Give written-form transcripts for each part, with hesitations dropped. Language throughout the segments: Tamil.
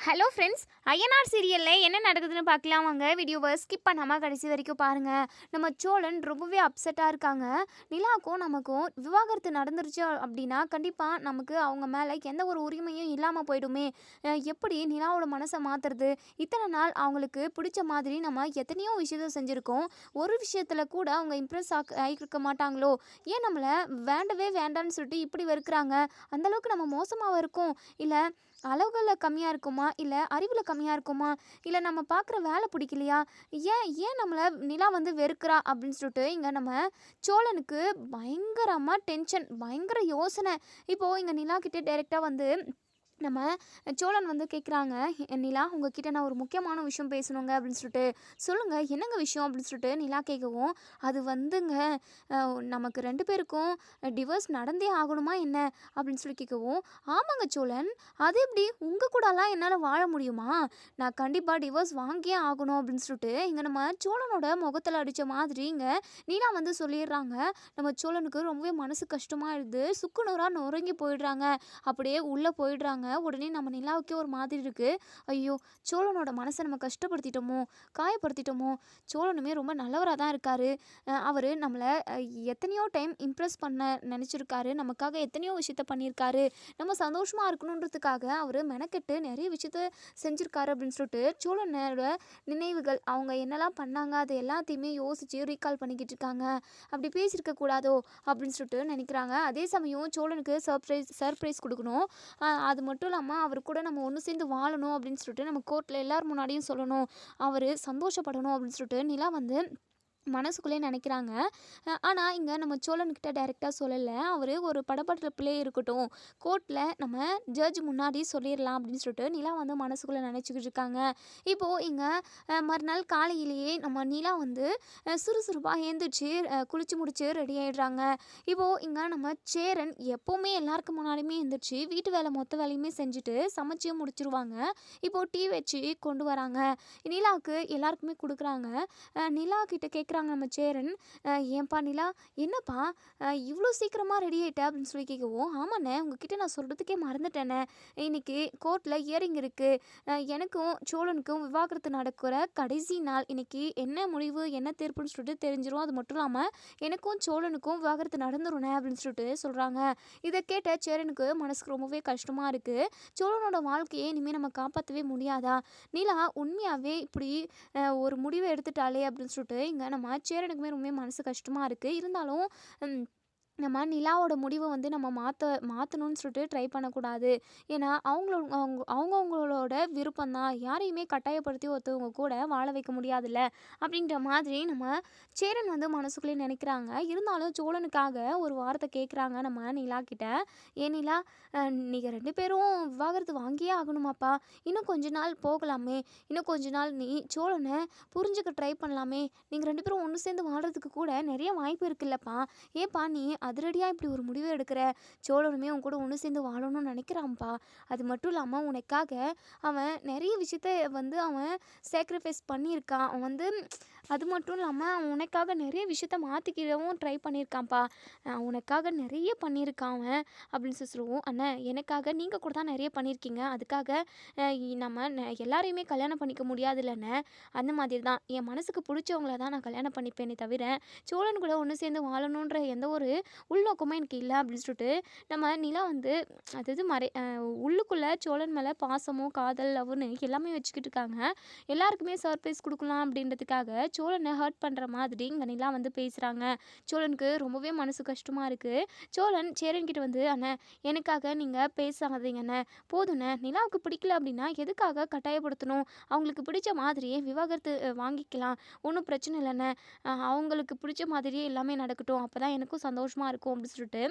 ஹலோ ஃப்ரெண்ட்ஸ், ஐஎன்ஆர் சீரியலில் என்ன நடக்குதுன்னு பார்க்கலாம் வாங்க. வீடியோவை ஸ்கிப் பண்ணாமல் கடைசி வரைக்கும் பாருங்கள். நம்ம சோழன் ரொம்பவே அப்செட்டாக இருக்காங்க. நிலாவுக்கும் நமக்கும் விவாகரத்து நடந்துருச்சு அப்படின்னா கண்டிப்பாக நமக்கு அவங்க மேலே எந்த ஒரு உரிமையும் இல்லாமல் போயிடுமே. எப்படி நிலாவோட மனசை மாற்றுறது? இத்தனை நாள் அவங்களுக்கு பிடிச்ச மாதிரி நம்ம எத்தனையோ விஷயத்த செஞ்சுருக்கோம். ஒரு விஷயத்தில் கூட அவங்க இம்ப்ரெஸ் ஆகிருக்க மாட்டாங்களோ? ஏன் நம்மளை வேண்டவே வேண்டான்னு சொல்லிட்டு இப்படி வெறுக்கிறாங்க? அந்தளவுக்கு நம்ம மோசமாக இருக்கோம், இல்லை அளவுகளில் கம்மியாக இருக்குமா, இல்லை அறிவில் கம்மியாக இருக்குமா, இல்லை நம்ம பார்க்குற வேலை பிடிக்கலையா, ஏன் ஏன் நம்மளை நிலா வந்து வெறுக்கிறா அப்படின்னு சொல்லிட்டு இங்கே நம்ம சோழனுக்கு பயங்கரமாக டென்ஷன், பயங்கர யோசனை. இப்போது இங்கே நிலா கிட்டே டைரெக்டாக வந்து நம்ம சோழன் வந்து கேட்குறாங்க, நிலா உங்ககிட்ட நான் ஒரு முக்கியமான விஷயம் பேசணுங்க அப்படின்னு சொல்லிட்டு. சொல்லுங்கள், என்னங்க விஷயம் அப்படின்னு சொல்லிட்டு நிலா கேட்கவும், அது வந்துங்க நமக்கு 2 பேருக்கும் டிவோர்ஸ் நடந்தே ஆகணுமா என்ன அப்படின்னு சொல்லி கேட்கவும், ஆமாங்க சோழன், அது எப்படி உங்கள் கூடலாம் என்னால் வாழ முடியுமா, நான் கண்டிப்பாக டிவோர்ஸ் வாங்கியே ஆகணும் அப்படின்னு சொல்லிட்டு இங்கே நம்ம சோழனோட முகத்தில் அடித்த மாதிரி இங்கே நிலா வந்து சொல்லிடுறாங்க. நம்ம சோழனுக்கு ரொம்பவே மனசு கஷ்டமாகிடுது, சுக்குநூறாக நொறுங்கி போயிடுறாங்க, அப்படியே உள்ளே போயிடுறாங்க. உடனே நம்ம நிலாவுக்கே ஒரு மாதிரி இருக்குது. ஐயோ, சோழனோட மனசை நம்ம கஷ்டப்படுத்திட்டோமோ, காயப்படுத்திட்டோமோ. சோழனுமே ரொம்ப நல்லவராக தான் இருக்கார். அவர் நம்மளை எத்தனையோ டைம் இம்ப்ரெஸ் பண்ண நினச்சிருக்காரு, நமக்காக எத்தனையோ விஷயத்த பண்ணியிருக்காரு. நம்ம சந்தோஷமாக இருக்கணுன்றதுக்காக அவர் மெனக்கெட்டு நிறைய விஷயத்த செஞ்சுருக்காரு அப்படின்னு சொல்லிட்டு சோழனோட நினைவுகள், அவங்க என்னெல்லாம் பண்ணாங்க அது எல்லாத்தையுமே யோசித்து ரீகால் பண்ணிக்கிட்டு இருக்காங்க. அப்படி பேசியிருக்க கூடாதோ அப்படின்னு சொல்லிட்டு நினைக்கிறாங்க. அதே சமயம் சோழனுக்கு சர்ப்ரைஸ் கொடுக்கணும். அது மட்டும் இல்லாமல் அவர் கூட நம்ம ஒன்று சேர்ந்து வாழணும் அப்படின்னு சொல்லிட்டு நம்ம கோர்ட்டில் எல்லோரும் முன்னாடியும் சொல்லணும், அவர் சந்தோஷப்படணும் அப்படின்னு சொல்லிட்டு நிலா வந்து மனசுக்குள்ளே நினைக்கிறாங்க. ஆனால் இங்கே நம்ம சோழன்கிட்ட டைரெக்டாக சொல்லலை. அவர் ஒரு படபடப்பிலே இருக்கட்டும், கோர்ட்டில் நம்ம ஜட்ஜ் முன்னாடி சொல்லிடலாம் அப்படின்னு சொல்லிட்டு நிலா வந்து மனசுக்குள்ளே நினச்சிக்கிட்டு இருக்காங்க. இப்போது இங்கே மறுநாள் காலையிலேயே நம்ம நிலா வந்து சுறுசுறுப்பாக எழுந்திரிச்சு குளிச்சு முடிச்சு ரெடி ஆகிடுறாங்க. இப்போது இங்கே நம்ம சேரன் எப்போவுமே எல்லாருக்கும் முன்னாடியுமே எழுந்திரிச்சு வீட்டு வேலை மொத்த வேலையுமே செஞ்சுட்டு சமைச்சியும் முடிச்சிருவாங்க. இப்போது டீ வச்சு கொண்டு வராங்க, நிலாவுக்கு எல்லாருக்குமே கொடுக்குறாங்க. நிலா கிட்ட கேட்குறாங்க நம்ம சேரன், ஏன்பா நிலா, என்னப்பா இவ்வளோ சீக்கிரமாக ரெடி ஆகிட்ட அப்படின்னு சொல்லி கேட்கவும், ஆமாண்ணே உங்ககிட்ட நான் சொல்கிறதுக்கே மறந்துட்டேனே, இன்னைக்கு கோர்ட்டில் ஹியரிங் இருக்குது, எனக்கும் சோழனுக்கும் விவாகரத்து நடக்கிற கடைசி நாள், இன்னைக்கு என்ன முடிவு என்ன தீர்ப்புன்னு சொல்லிட்டு தெரிஞ்சிடும், அது மட்டும் இல்லாமல் எனக்கும் சோழனுக்கும் விவாகரத்து நடந்துருண்ணே அப்படின்னு சொல்லிட்டு சொல்கிறாங்க. இதை கேட்ட சேரனுக்கு மனசுக்கு ரொம்பவே கஷ்டமாக இருக்குது. சோழனோட வாழ்க்கையை இனிமேல் நம்ம காப்பாற்றவே முடியாதா, நிலா உண்மையாகவே இப்படி ஒரு முடிவை எடுத்துட்டாலே அப்படின்னு சொல்லிட்டு இங்கே நம்ம சேரனுக்குமே ரொம்ப மனசு கஷ்டமாக இருக்குது. இருந்தாலும் நம்ம நிலாவோட முடிவை வந்து நம்ம மாற்றணும்னு சொல்லிட்டு ட்ரை பண்ணக்கூடாது. ஏன்னா அவங்கவுங்களோட விருப்பம் தான், யாரையுமே கட்டாயப்படுத்தி ஒருத்தவங்க கூட வாழ வைக்க முடியாதுல்ல அப்படின்ற மாதிரி நம்ம சேரன் வந்து மனசுக்குள்ளே நினைக்கிறாங்க. இருந்தாலும் சோழனுக்காக ஒரு வார்த்தை கேட்குறாங்க நம்ம நிலா கிட்ட, ஏன் நிலா, நீங்கள் 2 பேரும் விவாகரத்து வாங்கியே ஆகணுமாப்பா, இன்னும் கொஞ்ச நாள் போகலாமே, இன்னும் கொஞ்ச நாள் நீ சோழனை புரிஞ்சுக்க ட்ரை பண்ணலாமே, நீங்கள் 2 பேரும் ஒன்று சேர்ந்து வாழ்கிறதுக்கு கூட நிறைய வாய்ப்பு இருக்குல்லப்பா, ஏப்பா நீ அதிரடியாக இப்படி ஒரு முடிவு எடுக்கிற, சோழனுமே உன் கூட ஒன்று சேர்ந்து வாழணும்னு நினைக்கிறான்ப்பா, அது மட்டும் இல்லாமல் உனக்காக அவன் நிறைய விஷயத்த வந்து அவன் சேக்ரிஃபைஸ் பண்ணியிருக்கான், அவன் வந்து அது மட்டும் இல்லாமல் அவன் உனக்காக நிறைய விஷயத்த மாற்றிக்கிடவும் ட்ரை பண்ணியிருக்கான்ப்பா, உனக்காக நிறைய பண்ணியிருக்கான் அவன் அப்படின்னு சொல்லுவோம். அண்ணன், எனக்காக நீங்கள் கூட தான் நிறைய பண்ணியிருக்கீங்க, அதுக்காக நம்ம எல்லாரையுமே கல்யாணம் பண்ணிக்க முடியாது இல்லைண்ணே, அந்த மாதிரி தான் என் மனசுக்கு பிடிச்சவங்கள தான் நான் கல்யாணம் பண்ணிப்பேனே தவிர சோழன் கூட ஒன்று சேர்ந்து வாழணுன்ற எந்த ஒரு உள்நோக்கமும் எனக்கு இல்லை அப்படின்னு சொல்லிட்டு நம்ம நிலா வந்து அதாவது உள்ளுக்குள்ளே சோழன் மேலே பாசமோ காதல் லவ்னு எல்லாமே வச்சுக்கிட்டு இருக்காங்க. எல்லாருக்குமே சர்ப்ரைஸ் கொடுக்கலாம் அப்படின்றதுக்காக சோழனை ஹர்ட் பண்ணுற மாதிரி இங்கே நிலா வந்து பேசுகிறாங்க. சோழனுக்கு ரொம்பவே மனசு கஷ்டமாக இருக்குது. சோழன் சேரன்கிட்ட வந்து, அண்ணே எனக்காக நீங்கள் பேசாதீங்கண்ணே, போதுண்ணே, நிலாவுக்கு பிடிக்கல அப்படின்னா எதுக்காக கட்டாயப்படுத்தணும், அவங்களுக்கு பிடிச்ச மாதிரியே விவாகரத்து வாங்கிக்கலாம், ஒன்றும் பிரச்சனை இல்லைண்ணே, அவங்களுக்கு பிடிச்ச மாதிரியே எல்லாமே நடக்கட்டும், அப்போ தான் எனக்கும் சந்தோஷமாக இருக்கும் அப்படின்னு சொல்லிட்டு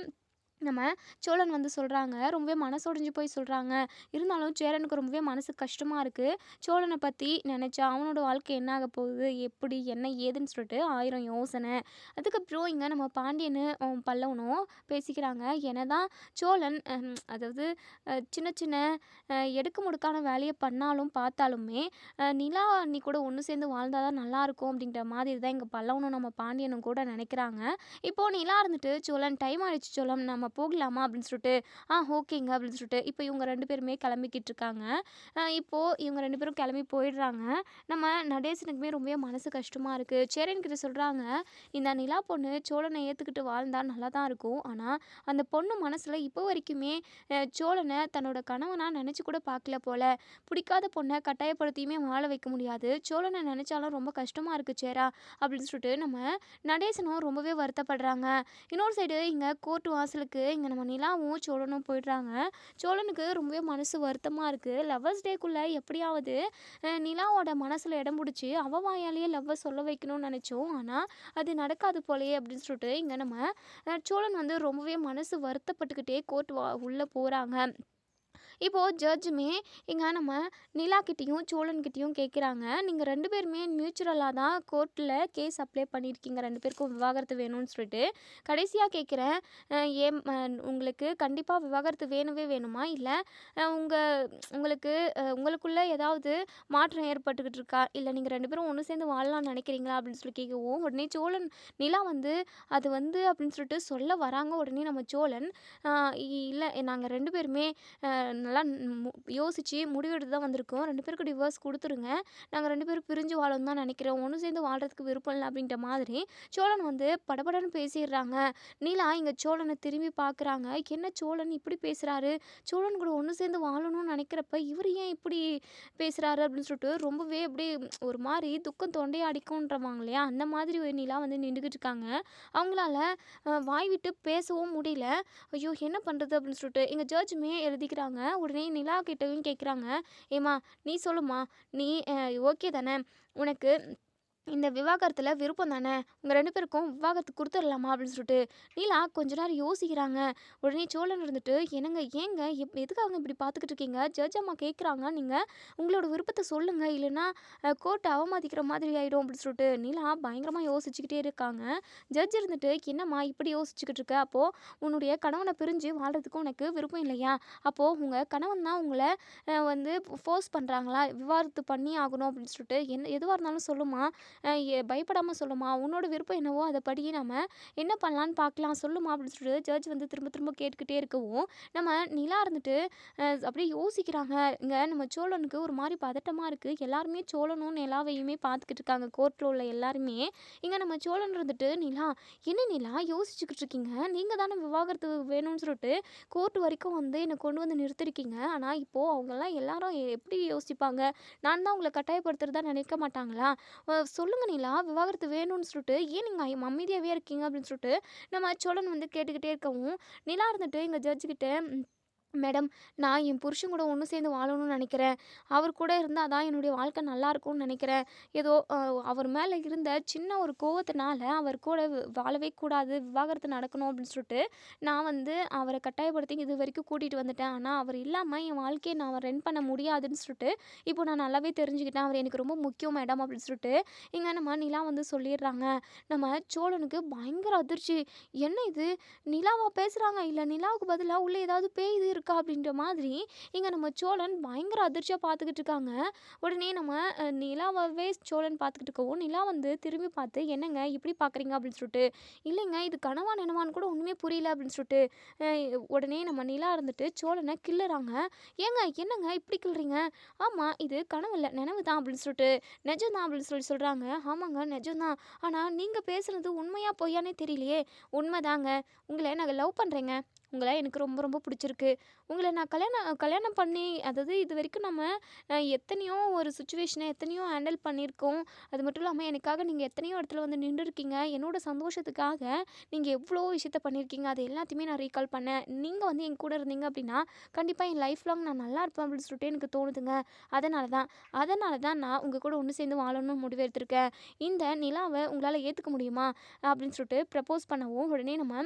நம்ம சோழன் வந்து சொல்கிறாங்க. ரொம்பவே மனசொடைஞ்சு போய் சொல்கிறாங்க. இருந்தாலும் சேரனுக்கு ரொம்பவே மனசு கஷ்டமாக இருக்குது. சோழனை பற்றி நினச்சா அவனோட வாழ்க்கை என்ன ஆக போகுது, எப்படி என்ன ஏதுன்னு சொல்லிட்டு 1000 யோசனை. அதுக்கப்புறம் இங்கே நம்ம பாண்டியனும் பல்லவனும் பேசிக்கிறாங்க. என்னதான் சோழன் அதாவது சின்ன சின்ன எடுக்க முடுக்கான வேலையை பண்ணாலும் பார்த்தாலுமே நிலா நீ கூட ஒன்று சேர்ந்து வாழ்ந்தால் தான் நல்லாயிருக்கும் அப்படின்ற மாதிரி தான் இங்கே பல்லவனும் நம்ம பாண்டியனும் கூட நினைக்கிறாங்க. இப்போது நிலா இருந்துட்டு, சோழன் டைம் ஆகிடுச்சு சோழன், நம்ம போகலாமா அப்படின்னு சொல்லிட்டு, ஓகேங்க அப்படின்னு சொல்லிட்டு இப்போ இவங்க 2 பேருமே கிளம்பிக்கிட்டு இருக்காங்க. இப்போ இவங்க 2 பேரும் கிளம்பி போயிடுறாங்க. நம்ம நடேசனுக்குமே ரொம்பவே மனசு கஷ்டமா இருக்கு. சேரன் கிட்ட சொல்றாங்க, "இந்த நிலா பொண்ணு சோழனை ஏத்துக்கிட்டு வாழ்ந்தா நல்லா தான் இருக்கும். ஆனா, அந்த பொண்ணு மனசுல இப்போ வரைக்குமே சோழன தன்னோட கணவனா நெனச்சு கூட பார்க்கல போல. பிடிக்காத பொண்ண கட்டாயப்படுத்தியுமே வாழ வைக்க முடியாது. சோழன நெனச்சாலும் ரொம்ப கஷ்டமா இருக்கு சேரா" அப்படின்னு சொல்லிட்டு நம்ம நடேசனும் ரொம்பவே வருத்தப்படுறாங்க. இன்னொரு சைடு இங்க கோர்ட் வாசலுக்கு இங்க நம்ம நிலாவும், சோழனும் போயிடுறாங்க. சோழனுக்கு ரொம்பவே மனசு வருத்தமா இருக்கு. லவ்வர்ஸ் டேக்குள்ள எப்படியாவது நிலாவோட மனசுல இடம் புடிச்சு, அவ வாயாலேயே லவ்வ சொல்ல வைக்கணும்னு நெனச்சோம். ஆனா, அது நடக்காது போலயே அப்படின்னு சொல்லிட்டு இங்க நம்ம சோழன் வந்து ரொம்பவே மனசு வருத்தப்பட்டுக்கிட்டே கோர்ட் உள்ள போறாங்க. இப்போ ஜட்ஜுமே இங்க நம்ம நிலாகிட்டயும், சோழன்கிட்டயும் கேட்குறாங்க. நீங்க 2 பேருமே மியூச்சுவலா தான் கோர்ட்ல கேஸ் அப்ளை பண்ணியிருக்கீங்க. 2 பேருக்கும் விவாகரத்து வேணும்னு சொல்லிட்டு. கடைசியா கேட்குறேன், ஏன் உங்களுக்கு கண்டிப்பா விவாகரத்து வேணவே வேணுமா? இல்ல உங்க உங்களுக்கு உங்களுக்குள்ள ஏதாவது மாற்றம் ஏற்பட்டுக்கிட்டு இருக்கா? இல்ல நீங்க 2 பேரும் ஒண்ணு சேர்ந்து வாழலாம்னு நினைக்கிறீங்களா? அப்படின்னு சொல்லி கேட்கவும், உடனே சோழன் நிலா வந்து அது வந்து அப்படின்னு சொல்லிட்டு சொல்ல வராங்க. உடனே நம்ம சோழன், அ இல்ல நாங்க 2 பேருமே நல்லா யோசிச்சு முடிவெடுத்து தான் வந்திருக்கோம். 2 பேருக்கும் டிவோர்ஸ் குடுத்துருங்க. நாங்க 2 பேரும் பிரிஞ்சு வாழணும்னு தான் நெனைக்கிறோம். ஒண்ணு சேர்ந்து வாழ்றதுக்கு விருப்பம் இல்ல அப்படின்ற மாதிரி சோழன் வந்து படபடன்னு பேசிடுறாங்க. நீலா இங்க சோழன திரும்பி பார்க்குறாங்க. என்ன சோழன் இப்படி பேசுறாரு? சோழன் கூட ஒண்ணு சேர்ந்து வாழணும்னு நெனைக்கிறப்ப, இவரு ஏன் இப்படி பேசுறாரு? அப்படின்னு சொல்லிட்டு ரொம்பவே அப்படியே ஒரு மாரி துக்கம் தொண்டைய அடைக்கும்ன்றவாங்க இல்லையா? அந்த மாதிரி ஒரு நிலா வந்து நின்டுகிட்டு இருக்காங்க. அவங்களால வாய் விட்டு பேசவும் முடியல. ஐயோ! என்ன பண்றது? அப்படின்னு சொல்லிட்டு எங்க ஜட்ஜுமே எழுதிக்கிறாங்க. உடனே நிலா கிட்டயும் கேட்குறாங்க. ஏம்மா நீ சொல்லும்மா. நீ ஓகே தானே? உனக்கு இந்த விவாகரத்துல விருப்பம் தானே? உங்க 2 பேருக்கும் விவாகரத்து குடுத்துறலாமா? அப்படின்னு சொல்லிட்டு நீலா கொஞ்ச நேரம் யோசிக்கிறாங்க. உடனே சோழன் இருந்துட்டு, "என்னங்க ஏங்க எதுக்காக இப்படி பார்த்துக்கிட்டு இருக்கீங்க? ஜட்ஜ் அம்மா கேட்குறாங்க. நீங்க உங்களோட விருப்பத்த சொல்லுங்க. இல்லைன்னா கோர்ட்ட அவமதிக்கிற மாதிரி ஆயிடும்" அப்படின்னு சொல்லிட்டு நீலா பயங்கரமா யோசிச்சுக்கிட்டே இருக்காங்க. ஜட்ஜ் இருந்துட்டு, "என்னம்மா இப்படி யோசிச்சுக்கிட்டு இருக்க? அப்போ உன்னுடைய கணவன பிரிஞ்சு வாழ்றதுக்கு உனக்கு விருப்பம் இல்லையா? அப்போ உங்க கணவன் தான் உங்கள வந்து ஃபோர்ஸ் பண்றாங்களா? விவாகரத்து பண்ணியே ஆகணும் அப்படின்னு சொல்லிட்டு எதுவா இருந்தாலும் சொல்லும்மா. பயப்படாம சொல்லுமா, உன்னோட விருப்பம் என்னவோ அதை படி நம்ம என்ன பண்ணலான்னு பார்க்கலாம் சொல்லுமா அப்படின்னு சொல்லிட்டு ஜட்ஜ் வந்து திரும்ப திரும்ப கேட்டுக்கிட்டே இருக்கவும், நம்ம நிலா இருந்துட்டு அப்படியே யோசிக்கிறாங்க. இங்க நம்ம சோழனுக்கு ஒரு மாதிரி பதட்டமா இருக்கு. எல்லாருமே சோழனும் நிலாவையுமே பார்த்துக்கிட்டு இருக்காங்க கோர்ட்ல உள்ள எல்லாருமே. இங்க நம்ம சோழன் இருந்துட்டு, நிலா என்ன நிலா யோசிச்சுக்கிட்டு இருக்கீங்க? நீங்க தானே விவாகரத்து வேணும்னு சொல்லிட்டு கோர்ட் வரைக்கும் வந்து என்னை கொண்டு வந்து நிறுத்திருக்கீங்க. ஆனா இப்போ அவங்கெல்லாம் எல்லாரும் எப்படி யோசிப்பாங்க? நான் தான் உங்களை கட்டாயப்படுத்துறதா நினைக்க மாட்டாங்களா? சொல்லுங்க நிலா, விவாகரத்து வேணும்னு சொல்லிட்டு, ஏன் நீங்க அமைதியாவே இருக்கீங்க அப்படின்னு சொல்லிட்டு, நம்ம சோழன் வந்து கேட்டுக்கிட்டே இருக்கவும், நிலா இருந்துட்டு எங்க ஜட்ஜ் கிட்ட, மேடம், நான் என் புருஷன் கூட ஒன்று சேர்ந்து வாழணும்னு நினைக்கிறேன். அவர் கூட இருந்தால் தான் என்னுடைய வாழ்க்கை நல்லாயிருக்கும்னு நினைக்கிறேன். ஏதோ அவர் மேலே இருந்த சின்ன ஒரு கோவத்தினால அவர் கூட வாழவே கூடாது, விவாகரத்து நடக்கணும் அப்படின்னு சொல்லிட்டு நான் வந்து அவரை கட்டாயப்படுத்தி இது வரைக்கும் கூட்டிகிட்டு வந்துட்டேன். ஆனால் அவர் இல்லாமல் என் வாழ்க்கையை நான் ரன் பண்ண முடியாதுன்னு சொல்லிட்டு இப்போ நான் நல்லாவே தெரிஞ்சுக்கிட்டேன். அவர் எனக்கு ரொம்ப முக்கியம் மேடம் அப்படின்னு சொல்லிட்டு இங்கே நம்ம நிலா வந்து சொல்லிடுறாங்க. நம்ம சோழனுக்கு பயங்கர அதிர்ச்சி. என்ன இது, நிலாவா பேசுகிறாங்க? இல்லை நிலாவுக்கு பதிலாக உள்ள ஏதாவது பேய் இது இருக்கா அப்படின்ற மாதிரி இங்க நம்ம சோழன் பயங்கர அதிர்ச்சியா பார்த்துக்கிட்டு இருக்காங்க. உடனே நம்ம நிலாவவே சோழன் பார்த்துக்கிட்டு இருக்கவும், நிலா வந்து திரும்பி பார்த்து, "என்னங்க இப்படி பார்க்குறீங்க?" அப்படின்னு சொல்லிட்டு, "இல்லைங்க இது கனவா நனவான்னு கூட ஒன்றுமே புரியல" அப்படின்னு சொல்லிட்டு உடனே நம்ம நிலா இருந்துட்டு சோழனை கிள்ளுறாங்க. "ஏங்க என்னங்க இப்படி கிள்றீங்க? ஆமா இது கனவு இல்லை நினைவு தான்" அப்படின்னு சொல்லிட்டு, "நிஜம் தான்" அப்படின்னு சொல்லி சொல்கிறாங்க. "ஆமாங்க நிஜம் தான். ஆனால் நீங்கள் பேசுறது உண்மையா பொய்யானே தெரியலையே." "உண்மைதாங்க. உங்களை நான் லவ் பண்ணுறேங்க. உங்கள எனக்கு ரொம்ப ரொம்ப பிடிச்சிருக்கு. உங்கள நான் கல்யாணம் பண்ணி அதாவது இதுவரைக்கும் நம்ம எத்தனையோ ஒரு சிச்சுவேஷன எத்தனையோ ஹேண்டில் பண்ணியிருக்கோம். அது மட்டும் இல்லாம எனக்காக நீங்க எத்தனையோ இடத்துல வந்து நின்றுருக்கீங்க. என்னோட சந்தோஷத்துக்காக நீங்க எவ்வளோ விஷயத்த பண்ணியிருக்கீங்க. அது எல்லாத்தையுமே நான் ரீகால் பண்ணேன். நீங்க வந்து என் கூட இருந்தீங்க அப்படின்னா, கண்டிப்பா என் லைஃப் லாங் நான் நல்லா இருப்பேன் அப்படின்னு சொல்லிட்டு எனக்கு தோணுதுங்க. அதனால தான் நான் உங்க கூட ஒண்ணு சேர்ந்து வாழணும்னு முடிவு எடுத்திருக்கேன். இந்த நிலாவ உங்களால ஏத்துக்க முடியுமா?" அப்படின்னு சொல்லிட்டு ப்ரப்போஸ் பண்ணவும், உடனே நம்ம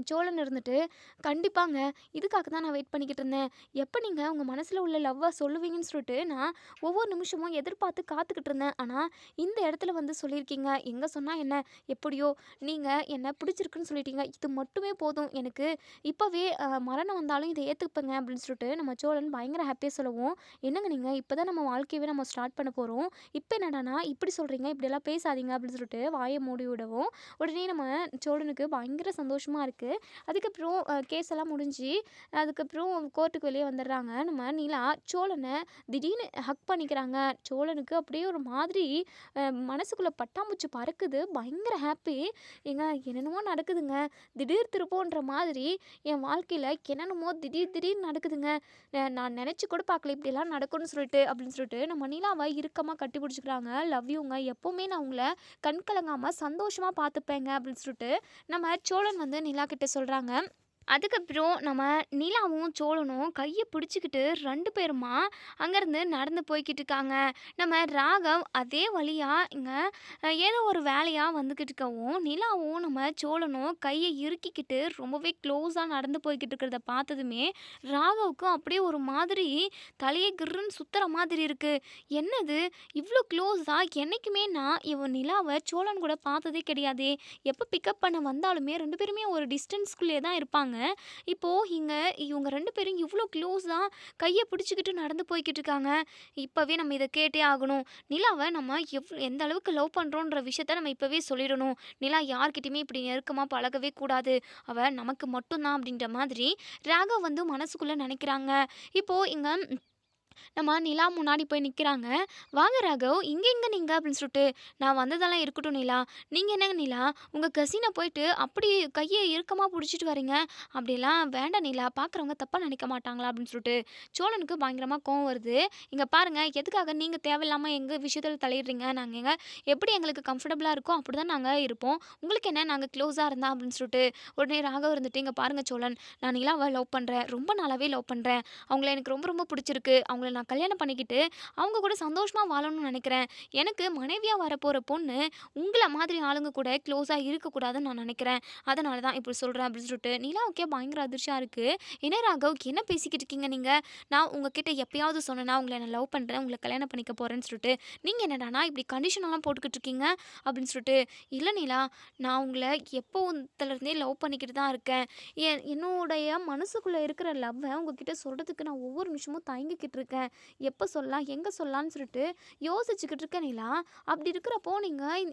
சோழன் இருந்துட்டு, "கண்டிப்பாங்க. இதுக்காக தான் நான் வெயிட் பண்ணிக்கிட்டு இருந்தேன். எப்போ நீங்க உங்க மனசுல உள்ள லவ்வ சொல்லுவீங்கன்னு சொல்லிட்டு நான் ஒவ்வொரு நிமிஷமும் எதிர்பார்த்து காத்துக்கிட்டு இருந்தேன். ஆனா, இந்த இடத்துல வந்து சொல்லியிருக்கீங்க. எங்க சொன்னா என்ன? எப்படியோ நீங்க என்ன பிடிச்சிருக்குன்னு சொல்லிட்டீங்க. இது மட்டுமே போதும். எனக்கு இப்பவே மரணம் வந்தாலும் இத ஏத்துப்பேங்க" அப்படின்னு சொல்லிட்டு நம்ம சோழன் பயங்கர ஹாப்பியா சொல்லவும், "என்னங்க நீங்க? இப்ப தான் நம்ம வாழ்க்கையவே நம்ம ஸ்டார்ட் பண்ண போறோம். இப்ப என்னடான்னா இப்படி சொல்றீங்க? இப்படியெல்லாம் பேசாதீங்க" அப்படின்னு சொல்லிட்டு வாய மூடி விடவும், உடனே நம்ம சோழனுக்கு பயங்கர சந்தோஷமா இருக்கு. இருக்குது. அதுக்கப்புறம் கேஸ் எல்லாம் முடிஞ்சு அதுக்கப்புறம் கோர்ட்டுக்கு வெளியே வந்துடுறாங்க. நம்ம நிலா சோழனை திடீர்னு ஹக் பண்ணிக்கிறாங்க. சோழனுக்கு அப்படியே ஒரு மாதிரி மனசுக்குள்ளே பட்டாம்பூச்சி பறக்குது. பயங்கர ஹாப்பி. ஏங்க என்னென்னமோ நடக்குதுங்க. திடீர் திருப்போன்ற மாதிரி என் வாழ்க்கையில் என்னென்னமோ திடீர்னு நடக்குதுங்க. நான் நினச்சி கூட பார்க்கல இப்படியெல்லாம் நடக்கும்னு சொல்லிட்டு அப்படின்னு சொல்லிட்டு நம்ம நிலாவை இறுக்கமாக கட்டி பிடிச்சிக்கிறாங்க. லவ் யூங்க, எப்போவுமே நான் உங்களை கண் கலங்காமல் சந்தோஷமாக பார்த்துப்பேங்க அப்படின்னு சொல்லிட்டு நம்ம சோழன் வந்து நிலா கிட்ட சொல்கிறாங்க. அதுக்கப்புறம் நம்ம நிலாவும் சோழனும் கையை பிடிச்சிக்கிட்டு 2 பேருமா அங்கேருந்து நடந்து போய்கிட்டு இருக்காங்க. நம்ம ராகவ் அதே வழியாக இங்கே ஏதோ ஒரு வேலையாக வந்துக்கிட்டு இருக்கவும் நிலாவும் நம்ம சோழனும் கையை இறுக்கிக்கிட்டு ரொம்பவே க்ளோஸாக நடந்து போய்கிட்டு இருக்கிறத பார்த்ததுமே ராகவுக்கும் அப்படியே ஒரு மாதிரி தலையை கிருன்னு சுற்றுற மாதிரி இருக்குது. என்னது இவ்வளோ க்ளோஸாக? என்றைக்குமே நான் இவன் நிலாவை சோழன் கூட பார்த்ததே கிடையாதே. எப்போ பிக்கப் பண்ண வந்தாலுமே 2 பேருமே ஒரு டிஸ்டன்ஸ்குள்ளேயே தான் இருப்பாங்க. இப்போது இவங்க 2 பேரும் இவ்வளோ க்ளோஸாக கையை பிடிச்சிக்கிட்டு நடந்து போய்கிட்டு இருக்காங்க. இப்போவே நம்ம இதை கேட்டே ஆகணும். நிலாவை நம்ம எந்த அளவுக்கு லவ் பண்ணுறோன்ற விஷயத்த நம்ம இப்போவே சொல்லிடணும். நிலா யார்கிட்டையுமே இப்படி நெருக்கமாக பழகவே கூடாது. அவள் நமக்கு மட்டும்தான் அப்படின்ற மாதிரி ராகவ் வந்து மனசுக்குள்ளே நினைக்கிறாங்க. இப்போது இங்கே நம்ம நிலா முன்னாடி போய் நிற்கிறாங்க. வாங்க ராகவ், இங்கே எங்கே நீங்கள் அப்படின்னு சொல்லிட்டு. நான் வந்ததெல்லாம் இருக்கட்டும் நிலா, நீங்கள் என்னங்க நிலா உங்கள் கசினை போயிட்டு அப்படி கையை இறுக்கமாக பிடிச்சிட்டு வரீங்க? அப்படிலாம் வேண்டாம் நிலா, பார்க்குறவங்க தப்பாக நினைக்க மாட்டாங்களா அப்படின்னு சொல்லிட்டு சோழனுக்கு பயங்கரமாக கோவம் வருது. இங்கே பாருங்கள், எதுக்காக நீங்கள் தேவையில்லாமல் எங்கள் விஷயத்தில் தலையிடுறீங்க? நாங்கள் எப்படி எங்களுக்கு கம்ஃபர்டபுளாக இருக்கோ அப்படி தான் நாங்கள் இருப்போம். உங்களுக்கு என்ன நாங்கள் க்ளோஸாக இருந்தா அப்படின்னு சொல்லிட்டு உடனே ராகவ் இருந்துட்டு, இங்கே பாருங்கள் சோழன், நான் நிலாவை லவ் பண்ணுறேன், ரொம்ப நாளாகவே லவ் பண்ணுறேன். அவங்கள எனக்கு ரொம்ப ரொம்ப பிடிச்சிருக்கு. அவங்கள நான் கல்யாணம் பண்ணிக்கிட்டு அவங்க கூட சந்தோஷமாக வாழணும்னு நினைக்கிறேன். எனக்கு மனைவியாக வரப்போகிற பொண்ணு உங்களை மாதிரி ஆளுங்க கூட க்ளோஸாக இருக்கக்கூடாதுன்னு நான் நினைக்கிறேன். அதனால தான் இப்படி சொல்கிறேன் அப்படின்னு சொல்லிட்டு நிலாவுக்கே பயங்கர அதிர்ச்சியாக இருக்குது. என்ன ராகவ், என்ன பேசிக்கிட்டு இருக்கீங்க நீங்கள்? நான் உங்ககிட்ட எப்பயாவது சொன்னேன்னா உங்களை நான் லவ் பண்ணுறேன், உங்களை கல்யாணம் பண்ணிக்க போகிறேன்னு சொல்லிட்டு நீங்கள் என்னடானா இப்படி கண்டிஷனெல்லாம் போட்டுக்கிட்டு இருக்கீங்க அப்படின்னு சொல்லிட்டு. இல்லை நிலா, நான் உங்களை எப்போதுலேருந்தே லவ் பண்ணிக்கிட்டு தான் இருக்கேன். என்னுடைய மனசுக்குள்ளே இருக்கிற லவ்வை உங்ககிட்ட சொல்கிறதுக்கு நான் ஒவ்வொரு நிமிஷமும் தயங்கிக்கிட்டு இருக்கேன். எப்போ சொல்லலாம், எங்கே சொல்லலாம்னு சொல்லிட்டு யோசிச்சுக்கிட்டு இருக்கேன் நிலா. அப்படி இருக்கிறப்போ நீங்கள்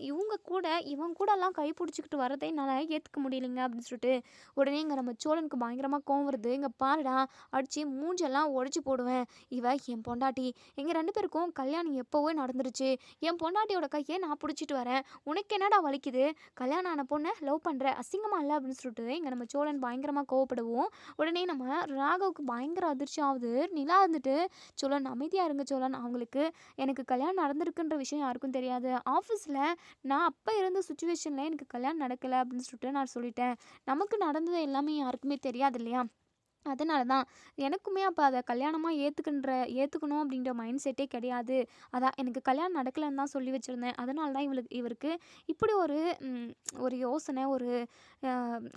இவன் கூடலாம் கை பிடிச்சிக்கிட்டு வரதை என்னால் ஏற்றுக்க முடியலைங்க அப்படின்னு சொல்லிட்டு உடனே இங்கே நம்ம சோழனுக்கு பயங்கரமாக கோவம் வருது. இங்கே பாருடா, அடித்து மூஞ்செல்லாம் உடச்சி போடுவேன். என் பொண்டாட்டி, எங்கள் 2 பேருக்கும் கல்யாணம் எப்போவே நடந்துருச்சு. என் பொண்டாட்டியோட கையை நான் பிடிச்சிட்டு வரேன், உனக்கு என்னடா வலிக்குது? கல்யாணம் ஆன பொண்ணை லவ் பண்ணுற, அசிங்கமாக இல்லை அப்படின்னு சொல்லிட்டு இங்கே நம்ம சோழன் பயங்கரமாக கோவப்படுவோம். உடனே நம்ம ராகவுக்கு பயங்கர அதிர்ச்சி ஆகுது. நிலா இருந்துட்டு, சோழன் அமைதியாக இருங்க சோழன், அவங்களுக்கு எனக்கு கல்யாணம் நடந்திருக்குன்ற விஷயம் யாருக்கும் தெரியாது. ஆஃபீஸில் நான் அப்போ இருந்த சுச்சுவேஷனில் எனக்கு கல்யாணம் நடக்கலை அப்படின்னு சொல்லிட்டு நான் சொல்லிட்டேன். நமக்கு நடந்தது எல்லாமே யாருக்குமே தெரியாது இல்லையா? அதனால தான் எனக்குமே அப்போ அதை கல்யாணமாக ஏற்றுக்கணும் அப்படின்ற மைண்ட் செட்டே கிடையாது. அதான் எனக்கு கல்யாணம் நடக்கலைன்னு தான் சொல்லி வச்சுருந்தேன். அதனால தான் இவருக்கு இப்படி ஒரு யோசனை,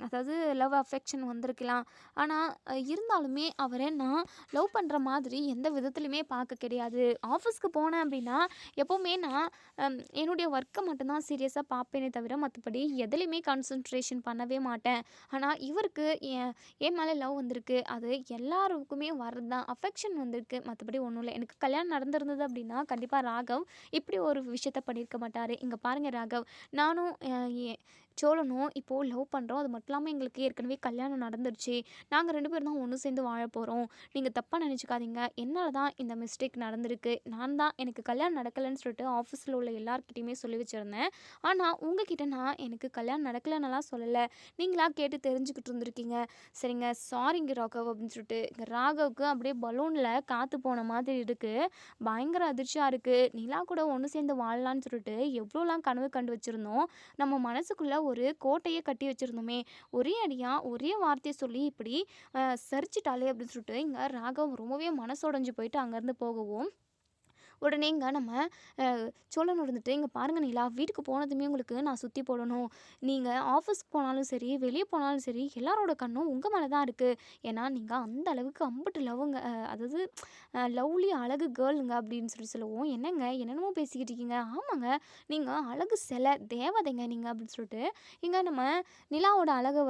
அதாவது லவ் அஃபெக்ஷன் வந்திருக்கலாம். ஆனால் இருந்தாலுமே அவரை நான் லவ் பண்ணுற மாதிரி எந்த விதத்துலையுமே பார்க்க கிடையாது. ஆஃபீஸ்க்கு போனேன் அப்படின்னா எப்போவுமே நான் என்னுடைய ஒர்க்கை மட்டும்தான் சீரியஸாக பார்ப்பேனே தவிர மற்றபடி எதுலேயுமே கான்சன்ட்ரேஷன் பண்ணவே மாட்டேன். ஆனால் இவருக்கு என் மேலே லவ் வந்திருக்கு, அது எல்லாருக்குமே வரது தான், அஃபெக்ஷன் வந்திருக்கு, மற்றபடி ஒன்றும் இல்லை. எனக்கு கல்யாணம் நடந்திருந்தது அப்படின்னா கண்டிப்பாக ராகவ் இப்படி ஒரு விஷயத்த பண்ணியிருக்க மாட்டார். இங்கே பாருங்கள் ராகவ், நானும் சோழனும் இப்போது லவ் பண்ணுறோம். அது மட்டும் இல்லாமல் எங்களுக்கு ஏற்கனவே கல்யாணம் நடந்துருச்சு. நாங்கள் 2 பேரும் தான் ஒன்று சேர்ந்து வாழ போகிறோம். நீங்கள் தப்பாக நினச்சிக்காதீங்க. என்னால் தான் இந்த மிஸ்டேக் நடந்திருக்கு. நான் தான் எனக்கு கல்யாணம் நடக்கலைன்னு சொல்லிட்டு ஆஃபீஸில் உள்ள எல்லாருக்கிட்டையுமே சொல்லி வச்சுருந்தேன். ஆனால் உங்ககிட்ட நான் எனக்கு கல்யாணம் நடக்கலைன்னெல்லாம் சொல்லலை. நீங்களா கேட்டு தெரிஞ்சுக்கிட்டு இருந்திருக்கீங்க. சரிங்க, சாரிங்க ராகவ் அப்படின்னு சொல்லிட்டு இங்கே ராகவுக்கு அப்படியே பலூனில் காற்று போன மாதிரி இருக்குது. பயங்கர அதிர்ச்சியாக இருக்குது. நிலா கூட ஒன்று சேர்ந்து வாழலான்னு சொல்லிட்டு எவ்வளோலாம் கனவு கண்டு வச்சுருந்தோம். நம்ம மனசுக்குள்ளே ஒரு கோட்டையே கட்டி வச்சுருந்தோமே, ஒரே அடியாக ஒரே வார்த்தையை சொல்லி இப்படி சரிச்சிட்டாலே அப்படின்னு சொல்லிட்டு இங்கே ராகவ் ரொம்பவே மனசுடைஞ்சு போயிட்டு அங்கேருந்து போகவும் உடனே இங்கே நம்ம சோழன் இருந்துட்டு, இங்கே பாருங்கள் நிலா, வீட்டுக்கு போனதுமே உங்களுக்கு நான் சுற்றி போடணும். நீங்கள் ஆஃபீஸ்க்கு போனாலும் சரி, வெளியே போனாலும் சரி, எல்லாரோட கண்ணும் உங்கள் மேலே தான் இருக்குது. ஏன்னா நீங்கள் அந்த அளவுக்கு அம்புட்டு லவ்வுங்க, அதாவது லவ்லி அழகு கேர்ளுங்க அப்படின்னு சொல்லுவோம். என்னங்க என்னென்னமோ பேசிக்கிட்டு இருக்கீங்க? ஆமாங்க, நீங்கள் அழகு சிலை தேவதைங்க நீங்கள் அப்படின்னு சொல்லிட்டு இங்கே நம்ம நிலாவோட அழகை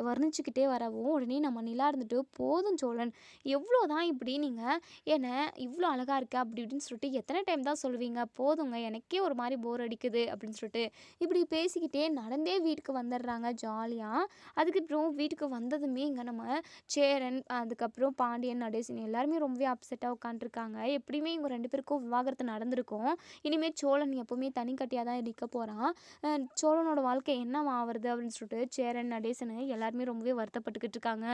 வர்ணிச்சுக்கிட்டே வரவும் உடனே நம்ம நிலா இருந்துட்டு, போதும் சோழன், எவ்வளோ தான் இப்படி நீங்கள் என்னை இவ்வளோ அழகாக இருக்க அப்படி இப்படின்னு சொல்லிட்டு சொல்லிட்டு எத்தனை டைம் தான் சொல்லுவீங்க? போதுங்க எனக்கே ஒரு மாரி போர் அடிக்குது அப்படின்னு சொல்லிட்டு, இப்படி பேசிக்கிட்டே நடந்தே வீட்டுக்கு வந்துடுறாங்க ஜாலியா. அதுக்கப்புறம் வீட்டுக்கு வந்ததுமே இங்க நம்ம சேரன், அதுக்கப்புறம் பாண்டியன், நடேசன் எல்லாருமே ரொம்பவே அப்செட்டா உட்காந்துருக்காங்க. எப்படியுமே இவங்க 2 பேருக்கும் விவாகரத்து நடந்திருக்கும். இனிமே சோழன் எப்பவுமே தனி கட்டியா தான் இருக்க போறான். அ சோழனோட வாழ்க்கை என்னவா ஆவறது அப்படின்னு சொல்லிட்டு சேரன், நடேசனு எல்லாருமே ரொம்பவே வருத்தப்பட்டுக்கிட்டு இருக்காங்க.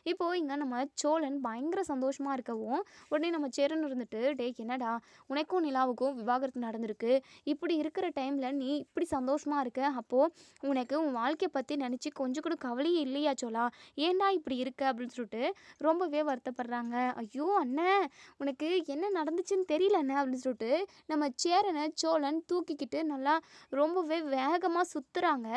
இப்போ இங்க நம்ம சோழன் பயங்கர சந்தோஷமா இருக்கவும், உடனே நம்ம சேரன் இருந்துட்டு, "டேய் என்னடா உனக்கும் நிலாவுக்கும் விவாகரத்து நடந்திருக்கு. இப்படி இருக்கிற டைம்ல நீ இப்படி சந்தோஷமா இருக்க. அப்போ உனக்கு உன் வாழ்க்கைய பத்தி நினைச்சு கொஞ்சம் கூட கவலையே இல்லையா சோழா? ஏன்டா இப்படி இருக்க?" அப்படின்னு சொல்லிட்டு ரொம்பவே வருத்தப்படுறாங்க. "ஐயோ! அண்ணே உனக்கு என்ன நடந்துச்சுன்னு தெரியல அண்ணே" அப்படின்னு சொல்லிட்டு நம்ம சேரன சோழன் தூக்கிக்கிட்டு நல்லா ரொம்பவே வேகமா சுத்துறாங்க.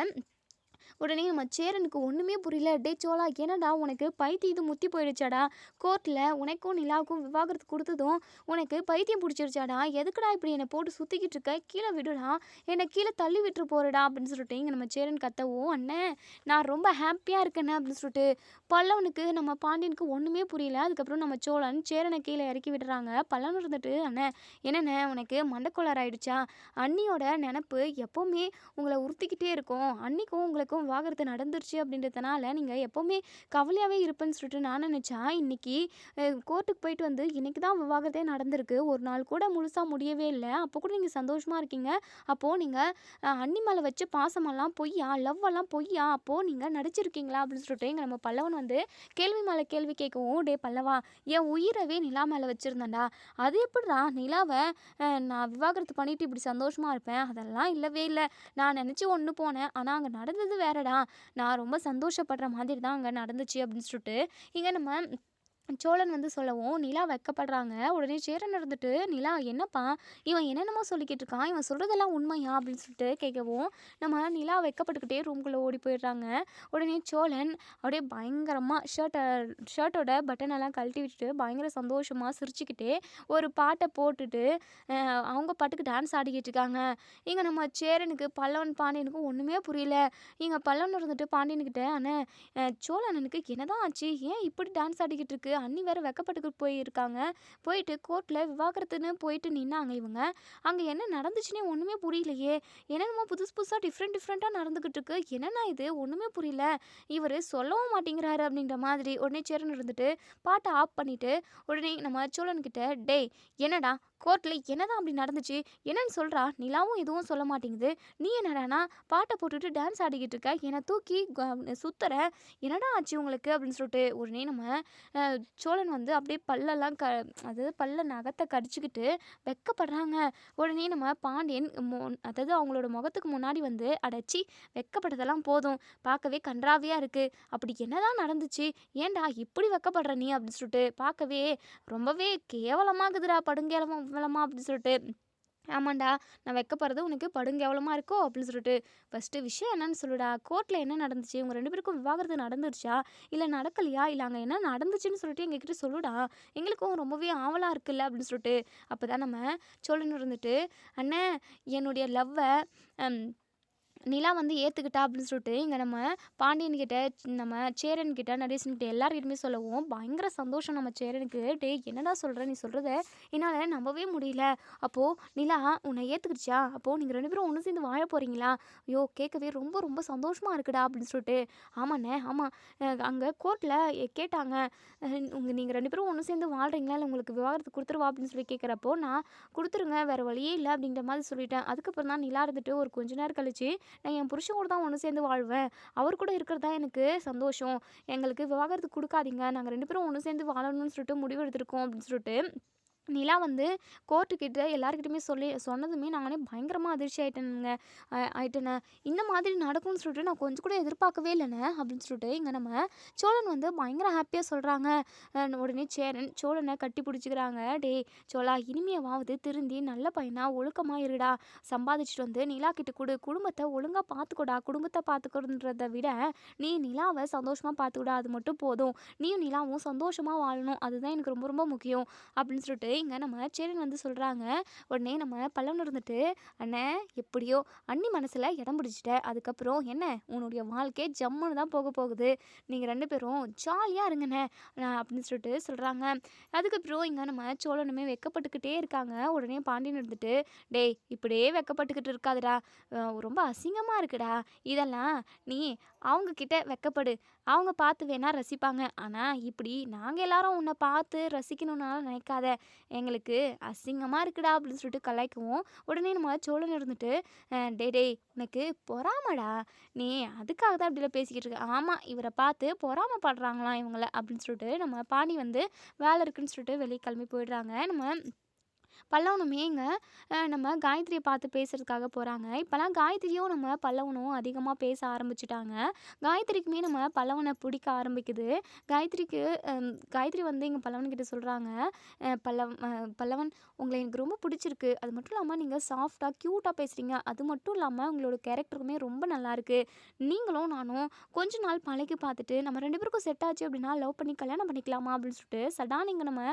உடனே நம்ம சேரனுக்கு ஒண்ணுமே புரியல. "டேய் சோளா என்னடா உனக்கு பைத்தியம் இது முத்தி போயிடுச்சாடா? கோர்ட்ல உனக்கும் நிலாவுக்கும் விவாகரத்து குடுத்ததும் உனக்கு பைத்தியம் புடிச்சிருச்சாடா? எதுக்குடா இப்படி என்ன போட்டு சுத்திக்கிட்டு இருக்க? கீழ விடுடா. என்ன கீழ தள்ளி விட்டுரு போறடா" அப்படின்னு சொல்லிட்டு இங்க நம்ம சேரன் கத்தவும், "அண்ணே நான் ரொம்ப ஹேப்பியா இருக்கேண்ணே" அப்படின்னு சொல்லிட்டு பல்லவனுக்கு நம்ம பாண்டியனுக்கு ஒண்ணுமே புரியல. அதுக்கப்புறம் நம்ம சோழன் சேரன கீழ இறக்கி விடுறாங்க. பல்லவன் இருந்துட்டு, "அண்ணே என்னண்ணே உனக்கு மண்டக்கோளாறு ஆயிடுச்சா? அண்ணியோட நெனப்பு எப்பவுமே உங்கள உறுத்திக்கிட்டே இருக்கும். அன்னிக்கும் உங்களுக்கும் விவாகரத்து நடந்துருச்சு அப்படின்றதுனால நீங்க எப்பவுமே கவலையாவே இருப்பேன்னு சொல்லிட்டு நான் நினைச்சா, இன்னைக்கு கோர்ட்டுக்கு போயிட்டு வந்து இன்னைக்கு தான் விவாகரத்தே நடந்திருக்கு. ஒரு நாள் கூட முழுசா முடியவே இல்ல. அப்போ கூட நீங்க சந்தோஷமா இருக்கீங்க. அப்போ நீங்க அண்ணி மேல வச்ச பாசமெல்லாம் பொய்யா? லவ் எல்லாம் பொய்யா? அப்போ நீங்க நடிச்சிருக்கீங்களா?" அப்படின்னு சொல்லிட்டு இங்க நம்ம பல்லவன் வந்து கேள்வி மேல கேள்வி கேட்கவும், "டேய் பல்லவா, என் உயிரவே நிலா மேல வச்சிருந்தேன்டா. அது எப்புட்றா நிலாவ நான் விவாகரத்து பண்ணிட்டு இப்படி சந்தோஷமா இருப்பேன்? அதெல்லாம் இல்லவே இல்ல. நான் நினச்சு ஒண்ணு போனேன். ஆனா அங்க நடந்தது வேறடா. நான் ரொம்ப சந்தோஷப்படுற மாதிரி தான் அங்க நடந்துச்சு" அப்படின்னு சொல்லிட்டு இங்க நம்ம சோழன் வந்து சொல்லவும் நிலா வெட்கப்படுறாங்க. உடனே சேரன் இருந்துட்டு, "நிலா என்னப்பா இவன் என்னென்னமோ சொல்லிக்கிட்டு இருக்கான். இவன் சொல்றதெல்லாம் உண்மையா?" அப்படின்னு சொல்லிட்டு கேட்கவும், நம்ம நிலா வெட்கப்பட்டுக்கிட்டே ரூம்குள்ள ஓடி போயிடுறாங்க. உடனே சோழன் அப்படியே பயங்கரமா ஷர்ட்டோட பட்டனெல்லாம் கழட்டி விட்டுட்டு பயங்கர சந்தோஷமா சிரிச்சுக்கிட்டே ஒரு பாட்ட போட்டுட்டு அவங்க பாட்டுக்கு டான்ஸ் ஆடிக்கிட்டு இருக்காங்க. இங்க நம்ம சேரனுக்கு, பல்லவன், பாண்டியனுக்கும் ஒண்ணுமே புரியல. இங்க பல்லவன் இருந்துட்டு பாண்டியன்கிட்ட, "அண்ணே சோழனனுக்கு என்னதான் ஆச்சு? ஏன் இப்படி டான்ஸ் ஆடிக்கிட்டு இருக்கு? அண்ணி வேற வெட்கப்பட்டுக்கிட்டு போயிருக்காங்க. போயிட்டு கோர்ட்ல விவாகரத்துன்னு போயிட்டு நின்னாங்க இவங்க. அங்க என்ன நடந்துச்சுன்னே ஒண்ணுமே புரியலையே! என்னென்னமோ புதுசு புதுசா டிஃப்ரெண்ட்டா நடந்துகிட்டு இருக்கு. என்னண்ணா இது? ஒண்ணுமே புரியல. இவரு சொல்லவும் மாட்டேங்கிறாரு" அப்படின்ற மாதிரி உடனே சேரன் இருந்துட்டு பாட்ட ஆஃப் பண்ணிட்டு, உடனே நம்ம சோழன்கிட்ட, "டேய் என்னடா கோர்ட்ல என்னதான் அப்படி நடந்துச்சு? என்னன்னு சொல்றா? நிலாவும் எதுவும் சொல்ல மாட்டேங்குது. நீ என்னடான்னா பாட்ட போட்டுட்டு டான்ஸ் ஆடிக்கிட்டு இருக்க. என்ன தூக்கி சுத்துற. என்னடா ஆச்சு உங்களுக்கு?" அப்படின்னு சொல்லிட்டு உடனே நம்ம சோழன் வந்து அப்படியே பல்லெல்லாம் அதாவது பல்ல நகத்த கடிச்சுக்கிட்டு வெட்கப்படுறாங்க. உடனே நம்ம பாண்டியன் அதாவது அவங்களோட முகத்துக்கு முன்னாடி வந்து, "அடச்சீ வெட்கப்பட்டதெல்லாம் போதும். பார்க்கவே கண்றாவியா இருக்கு. அப்படி என்னதான் நடந்துச்சு? ஏன்டா இப்படி வெட்கப்படுற நீ?" அப்படின்னு சொல்லிட்டு பார்க்கவே ரொம்பவே கேவலமாகுதுடா, படுங்கேவலமா அப்படின்னு சொல்லிட்டு. "ஆமாண்டா, நான் வெட்கப்படுறது உனக்கு படுங்கேவலமா இருக்கோ?" அப்படின்னு சொல்லிட்டு, "ஃபர்ஸ்ட்டு விஷயம் என்னன்னு சொல்லுடா. கோர்ட்ல என்ன நடந்துச்சு? உங்க 2 பேருக்கும் விவாகரத்து நடந்துருச்சா? இல்ல நடக்கலையா? இல்ல அங்க என்ன நடந்துச்சுன்னு சொல்லிட்டு எங்ககிட்ட சொல்லுடா. எங்களுக்கும் ரொம்பவே ஆவலா இருக்குல்ல" அப்படின்னு சொல்லிட்டு. அப்பதான் நம்ம சோழன் இருந்துட்டு, "அண்ணே என்னுடைய லவ்வ அம் நிலா வந்து ஏத்துக்கிட்டா" அப்படின்னு சொல்லிட்டு இங்க நம்ம பாண்டியன் கிட்ட, நம்ம சேரன் கிட்ட, நடேசன் கிட்ட எல்லார்கிட்டயுமே சொல்லவும் பயங்கர சந்தோஷம் நம்ம சேரனுக்கு. "டேய் என்னடா சொல்ற? நீ சொல்றத என்னால நம்பவே முடியல. அப்போ நிலா உன்னை ஏத்துக்கிடுச்சா? அப்போ நீங்க 2 பேரும் ஒண்ணு சேர்ந்து வாழ போறீங்களா? ஐயோ! கேட்கவே ரொம்ப ரொம்ப சந்தோஷமா இருக்குடா" அப்படின்னு சொல்லிட்டு. "ஆமாண்ணே, ஆமா. அங்க கோர்ட்ல கேட்டாங்க. நீங்க 2 பேரும் ஒண்ணு சேர்ந்து வாழ்றீங்களா? இல்ல உங்களுக்கு விவாகரத்து குடுத்துறவா?" அப்படின்னு சொல்லி கேட்கிறப்போ, நான் "குடுத்துருங்க. வேற வழியே இல்ல" அப்படின்ற மாதிரி சொல்லிட்டேன். அதுக்கப்புறம் தான் நிலா இருந்துட்டு ஒரு கொஞ்ச நேரம் கழிச்சு, "நான் என் புருஷன் கூட தான் ஒண்ணு சேர்ந்து வாழ்வேன். அவர் கூட இருக்கிறது தான் எனக்கு சந்தோஷம். எங்களுக்கு விவாகரத்து குடுக்காதீங்க. நாங்க 2 பேரும் ஒண்ணு சேர்ந்து வாழணும்னு சொல்லிட்டு முடிவு எடுத்திருக்கோம்" அப்படின்னு சொல்லிட்டு நிலா வந்து கோர்ட்டுக்கிட்ட எல்லார்கிட்டயுமே சொன்னதுமே நானே பயங்கரமா அதிர்ச்சி ஆயிட்டேனே. இந்த மாதிரி நடக்கும்னு சொல்லிட்டு நான் கொஞ்சம் கூட எதிர்பார்க்கவே இல்லைண்ணே அப்படின்னு சொல்லிட்டு இங்க நம்ம சோழன் வந்து பயங்கர ஹாப்பியா சொல்றாங்க. உடனே சேரன் சோழனை கட்டி பிடிச்சிக்கிறாங்க. "டேய் சோழா, இனிமேவாவது திருந்தி நல்ல பையனா ஒழுக்கமா இருடா. சம்பாதிச்சுட்டு வந்து நிலா கிட்ட குடு. குடும்பத்தை ஒழுங்கா பார்த்துக்கோடா. குடும்பத்தை பார்த்துக்கிறத விட நீ நிலாவை சந்தோஷமா பார்த்துக்கூடா. அது மட்டும் போதும். நீயும் நிலாவும் சந்தோஷமா வாழணும். அதுதான் எனக்கு ரொம்ப ரொம்ப முக்கியம்" அப்படின்னு சொல்லிட்டு இங்கே நம்ம சேரன் வந்து சொல்கிறாங்க. உடனே நம்ம பல்லவன் இருந்துட்டு, அண்ணே எப்படியோ அண்ணி மனசில் இடம் பிடிச்சிட்ட, அதுக்கப்புறம் என்ன உன்னுடைய வாழ்க்கை ஜம்முன்னு தான் போக போகுது, நீங்கள் 2 பேரும் ஜாலியாக இருங்கண்ணே அப்படின்னு சொல்லிட்டு சொல்கிறாங்க. அதுக்கப்புறம் இங்கே நம்ம சோழனுமே வெக்கப்பட்டுக்கிட்டே இருக்காங்க. உடனே பாண்டியன் இருந்துட்டு, டேய் இப்படியே வெக்கப்பட்டுக்கிட்டு இருக்காதுடா, ரொம்ப அசிங்கமாக இருக்குடா, இதெல்லாம் நீ அவங்க கிட்ட வெக்கப்படு, அவங்க பார்த்து வேணா ரசிப்பாங்க, ஆனால் இப்படி நாங்கள் எல்லாரும் உன்னை பார்த்து ரசிக்கணும்னால நினைக்காத, எங்களுக்கு அசிங்கமாக இருக்குடா அப்படின்னு சொல்லிட்டு கலாய்க்கவும், உடனே நம்ம சோழன் இருந்துட்டு, டேய் டேய் உனக்கு பொறாமடா, நீ அதுக்காக தான் இப்படிலாம் பேசிக்கிட்டு இருக்க, ஆமாம் இவரை பார்த்து பொறாமப்படுறாங்களாம் இவங்கள அப்படின்னு சொல்லிட்டு நம்ம பாண்டி வந்து வேலை இருக்குன்னு சொல்லிட்டு வெளியே கிளம்பி போயிடுறாங்க. நம்ம பல்லவனுமேங்க நம்ம காயத்ரியை பார்த்து பேசுறதுக்காக போகிறாங்க. இப்போலாம் காயத்ரியும் நம்ம பல்லவனும் அதிகமாக பேச ஆரம்பிச்சிட்டாங்க. காயத்ரிக்குமே நம்ம பல்லவனை பிடிக்க ஆரம்பிக்குது. காயத்ரிக்கு காயத்ரி வந்து எங்கள் பல்லவன்கிட்ட சொல்கிறாங்க, பல்லவன் உங்களை எனக்கு ரொம்ப பிடிச்சிருக்கு, அது மட்டும் இல்லாமல் நீங்கள் சாஃப்டாக க்யூட்டாக பேசுகிறீங்க, அது மட்டும் இல்லாமல் உங்களோட கேரக்டருமே ரொம்ப நல்லாயிருக்கு, நீங்களும் நானும் கொஞ்ச நாள் பழகி பார்த்துட்டு நம்ம 2 பேருக்கும் செட் ஆச்சு அப்படின்னா லவ் பண்ணி கல்யாணம் பண்ணிக்கலாமா அப்படின்னு சொல்லிட்டு சடான் இங்கே நம்ம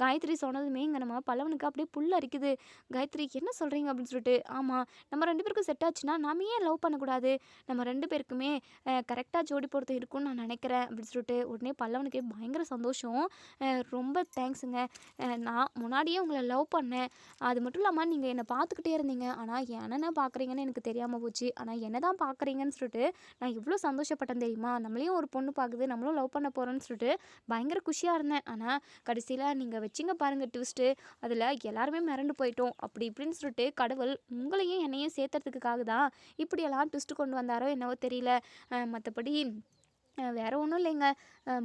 காயத்ரி சொன்னதுமே இங்கே நம்ம பல்லவனுக்கு அப்படியே புல் அரிக்குது. காயத்ரி என்ன சொல்கிறீங்க அப்படின்னு சொல்லிட்டு, ஆமாம் நம்ம 2 பேருக்கும் செட் ஆச்சுன்னா நாம ஏன் லவ் பண்ணக்கூடாது, நம்ம 2 பேருக்குமே கரெக்டாக ஜோடி பொறுத்து இருக்கும்னு நான் நினைக்கிறேன் அப்படின்னு சொல்லிட்டு உடனே பல்லவனுக்கே பயங்கர சந்தோஷம். ரொம்ப தேங்க்ஸுங்க, நான் முன்னாடியே உங்களை லவ் பண்ணேன், அது மட்டும் இல்லாமல் நீங்கள் என்னை பார்த்துக்கிட்டே இருந்தீங்க, ஆனால் என்னென்ன பார்க்குறீங்கன்னு எனக்கு தெரியாமல் போச்சு, ஆனால் என்ன தான் பார்க்குறீங்கன்னு சொல்லிட்டு நான் இவ்வளோ சந்தோஷப்பட்டேன் தெரியுமா, நம்மளையும் ஒரு பொண்ணு பார்க்குது, நம்மளும் லவ் பண்ண போகிறோன்னு சொல்லிட்டு பயங்கர குஷியாக இருந்தேன், ஆனால் கடைசியில் நீங்கள் வச்சிங்க பாருங்கள் ட்விஸ்ட்டு, அதில் எல்லாருமே மிரண்டு போயிட்டோம், அப்படி இப்படின்னு சொல்லிட்டு கடவுள் உங்களையும் என்னையும் சேர்த்துறதுக்காக தான் இப்படியெல்லாம் ட்விஸ்ட்டு கொண்டு வந்தாரோ என்னவோ தெரியல, மற்றபடி வேறு ஒன்றும் இல்லைங்க,